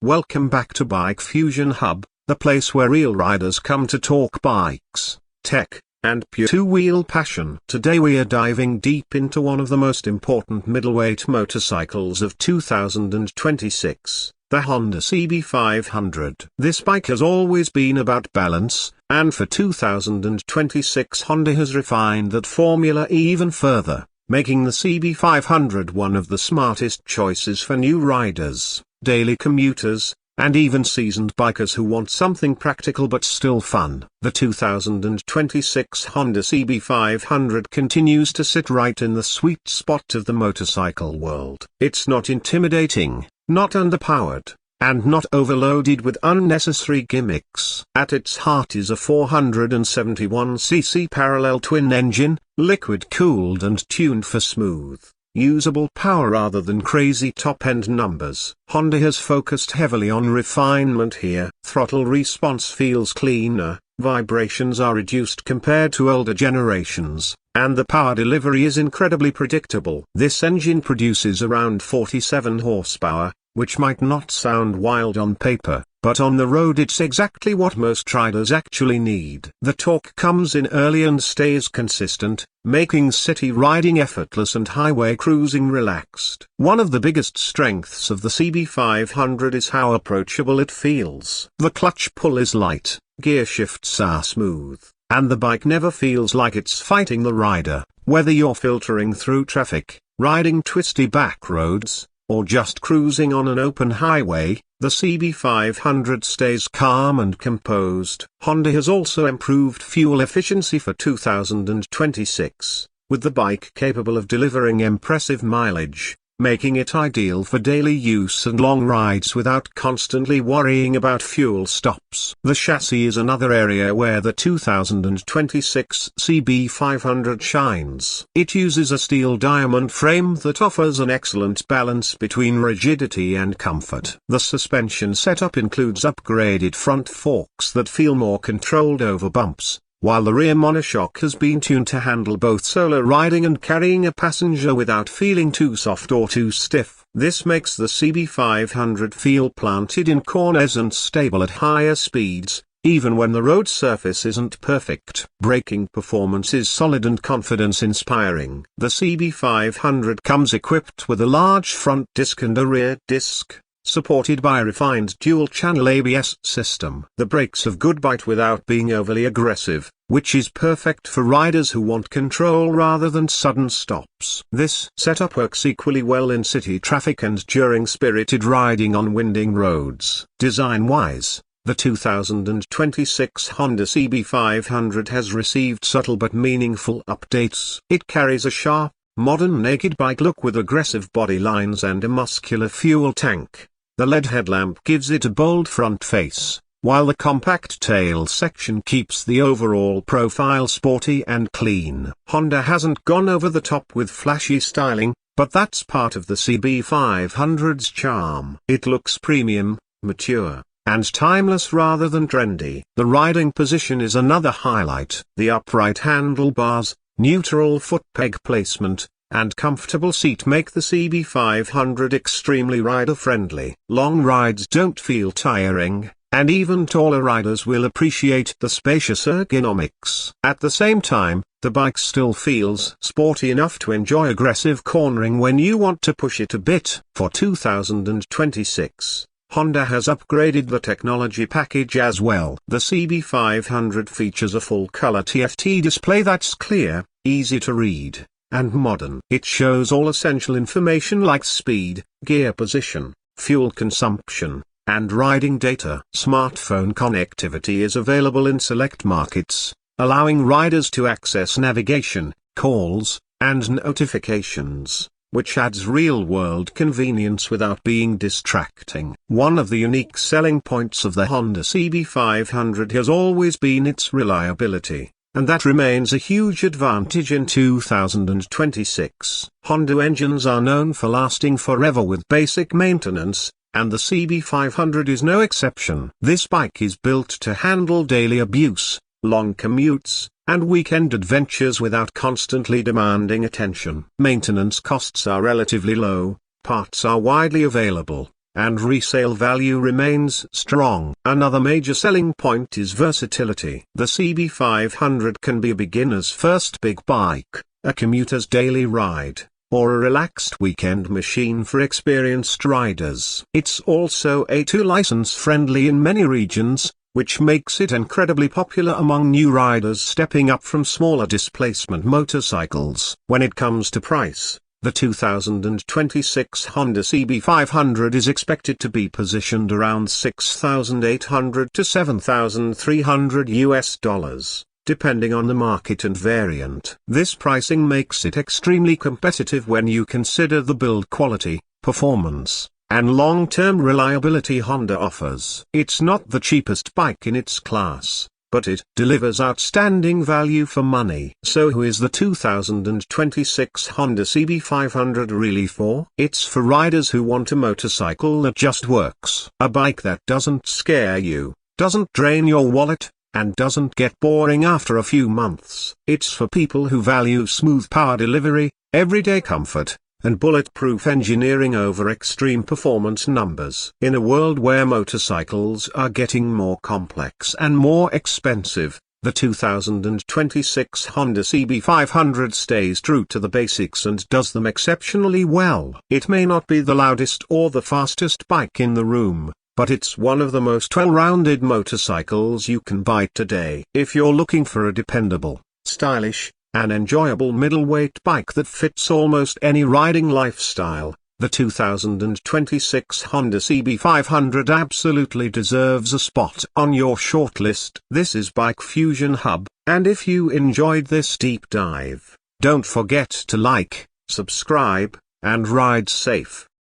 Welcome back to BIKEFUSION HUB, the place where real riders come to talk bikes, tech, and pure two-wheel passion. Today we are diving deep into one of the most important middleweight motorcycles of 2026, the Honda CB500. This bike has always been about balance, and for 2026 Honda has refined that formula even further, making the CB500 one of the smartest choices for new riders, daily commuters, and even seasoned bikers who want something practical but still fun. The 2026 Honda CB500 continues to sit right in the sweet spot of the motorcycle world. It's not intimidating, not underpowered, and not overloaded with unnecessary gimmicks. At its heart is a 471cc parallel twin engine, liquid-cooled and tuned for smooth, usable power rather than crazy top-end numbers. Honda has focused heavily on refinement here. Throttle response feels cleaner, vibrations are reduced compared to older generations, and the power delivery is incredibly predictable. This engine produces around 47 horsepower, which might not sound wild on paper, but on the road it's exactly what most riders actually need. The torque comes in early and stays consistent, making city riding effortless and highway cruising relaxed. One of the biggest strengths of the CB500 is how approachable it feels. The clutch pull is light, gear shifts are smooth, and the bike never feels like it's fighting the rider. Whether you're filtering through traffic, riding twisty back roads, or just cruising on an open highway, the CB500 stays calm and composed. Honda has also improved fuel efficiency for 2026, with the bike capable of delivering impressive mileage, making it ideal for daily use and long rides without constantly worrying about fuel stops. The chassis is another area where the 2026 CB500 shines. It uses a steel diamond frame that offers an excellent balance between rigidity and comfort. The suspension setup includes upgraded front forks that feel more controlled over bumps, while the rear monoshock has been tuned to handle both solo riding and carrying a passenger without feeling too soft or too stiff. This makes the CB500 feel planted in corners and stable at higher speeds, even when the road surface isn't perfect. Braking performance is solid and confidence-inspiring. The CB500 comes equipped with a large front disc and a rear disc, supported by a refined dual-channel ABS system. The brakes have good bite without being overly aggressive, which is perfect for riders who want control rather than sudden stops. This setup works equally well in city traffic and during spirited riding on winding roads. Design-wise, the 2026 Honda CB500 has received subtle but meaningful updates. It carries a sharp, modern naked bike look with aggressive body lines and a muscular fuel tank. The LED headlamp gives it a bold front face, while the compact tail section keeps the overall profile sporty and clean. Honda hasn't gone over the top with flashy styling, but that's part of the CB500's charm. It looks premium, mature, and timeless rather than trendy. The riding position is another highlight. The upright handlebars, neutral foot peg placement, and comfortable seat make the CB500 extremely rider-friendly. Long rides don't feel tiring, and even taller riders will appreciate the spacious ergonomics. At the same time, the bike still feels sporty enough to enjoy aggressive cornering when you want to push it a bit. For 2026, Honda has upgraded the technology package as well. The CB500 features a full-color TFT display that's clear, easy to read, and modern. It shows all essential information like speed, gear position, fuel consumption, and riding data. Smartphone connectivity is available in select markets, allowing riders to access navigation, calls, and notifications, which adds real-world convenience without being distracting. One of the unique selling points of the Honda CB500 has always been its reliability, and that remains a huge advantage in 2026. Honda engines are known for lasting forever with basic maintenance, and the CB500 is no exception. This bike is built to handle daily abuse, long commutes, and weekend adventures without constantly demanding attention. Maintenance costs are relatively low, parts are widely available, and resale value remains strong. Another major selling point is versatility. The CB500 can be a beginner's first big bike, a commuter's daily ride, or a relaxed weekend machine for experienced riders. It's also A2 license friendly in many regions, which makes it incredibly popular among new riders stepping up from smaller displacement motorcycles. When it comes to price, the 2026 Honda CB500 is expected to be positioned around $6,800 to $7,300 depending on the market and variant. This pricing makes it extremely competitive when you consider the build quality, performance, and long-term reliability Honda offers. It's not the cheapest bike in its class, but it delivers outstanding value for money. So who is the 2026 Honda CB500 really for? It's for riders who want a motorcycle that just works. A bike that doesn't scare you, doesn't drain your wallet, and doesn't get boring after a few months. It's for people who value smooth power delivery, everyday comfort, and bulletproof engineering over extreme performance numbers. In a world where motorcycles are getting more complex and more expensive, the 2026 Honda CB500 stays true to the basics and does them exceptionally well. It may not be the loudest or the fastest bike in the room, but it's one of the most well-rounded motorcycles you can buy today. If you're looking for a dependable, stylish, and enjoyable middleweight bike that fits almost any riding lifestyle, the 2026 Honda CB500 absolutely deserves a spot on your shortlist. This is BIKEFUSION HUB, and if you enjoyed this deep dive, don't forget to like, subscribe, and ride safe.